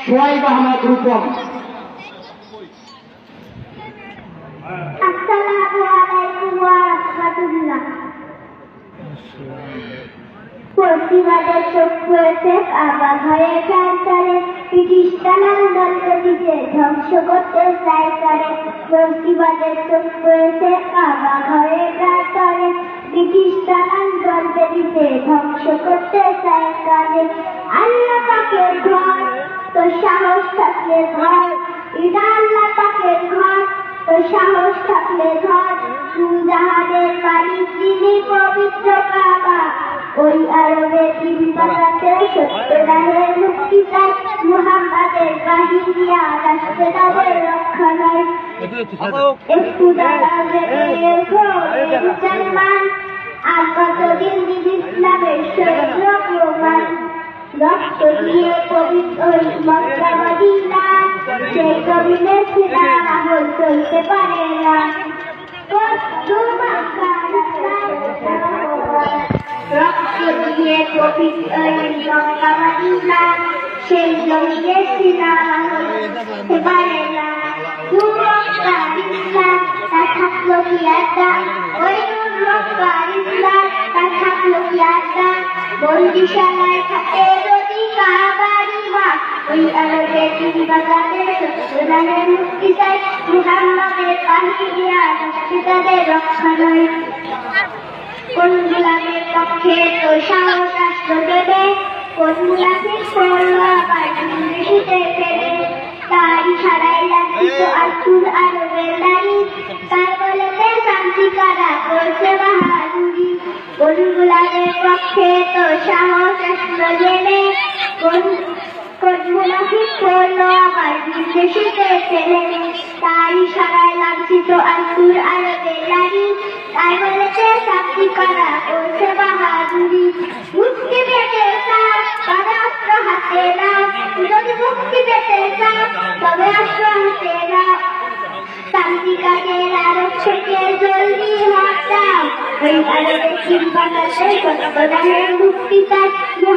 সোয়াইব আহমদ রূপম। আসসালামু আলাইকুম ওয়া রাহমাতুল্লাহ। পশ্চিমাদের চক্ষু এসে কাবা ঘরে প্রান্তরে ব্রিটিশরা লন্ডনকে দিতে ধ্বংস করতে চাই করে। পশ্চিমাদের চক্ষু এসে কাবা ঘরে প্রান্তরে ব্রিটিশরা লন্ডনকে দিতে ধ্বংস করতে চাই করে। আল্লাহ পাকের ঘর তো সাহস থাকলে ঘর, এটা আল্লাহ পাকের ঘর তো সাহস থাকলে ঘর। জাহানের মালিক যিনি পবিত্র কাবা, ওই আরবের দিন বানাতে সত্য রাহের মুক্তি চাই। মুহাম্মাদের বাহিরিয়া রাষ্ট্রে তাদের রক্ষা নয়। একটু দাঁড়াবে মুসলমান, আর কতদিন দিন ইসলামের শরীর প্রমাণ। রক্ত দিয়ে পবিত্র ওই মক্কা মদিনা, সেই কবিলে ছিলা আমল চলতে পারে না। রক্ত দিয়ে পবিত্র ওই মক্কা মদিনা, সেই জমিনে ছিলা আমল চলতে পারে না। মক্কার ইসলাম তা থাকলো কি একটা, ওই মক্কার ইসলাম তা থাকলো কি একটা। বন্দিশালায় থাকে যদি কাবার ইমাম, ওই আরবের দিন বাজাতে সত্যদানের মুক্তি চাই। মুহাম্মাদের বাহিরিয়া রাষ্ট্রে তাদের রক্ষা নয়। কোন গোলামের পক্ষে তো সাহস রাষ্ট্র দেবে, কোন মুনাফিক করলো আবার দেশিতে ফেলে। তার ইশারায় লাঞ্ছিত আতুর আরবের নারী, তার বলেতে শান্তি কারা করছে বাহাদুরি। কোন গোলামের পক্ষে তো সাহস রাষ্ট্র দেবে, কোন মুনাফিক করলো আবার বিদেশিতে ফেলে। তার ইশারায় লাঞ্ছিত আতুর আরবের নারী, তাই বলেছে শান্তি কারা করছে বাহাদুরি। মুক্তি পেতে চাও তবে অস্ত্র হাতে নাও, যদি মুক্তি পেতে চাও তবে অস্ত্র হাতে নাও। শান্তি কাজের আরব থেকে জলদি হটাও, ওই আরবের দিন বানাতে সত্যদানের মুক্তি চাই।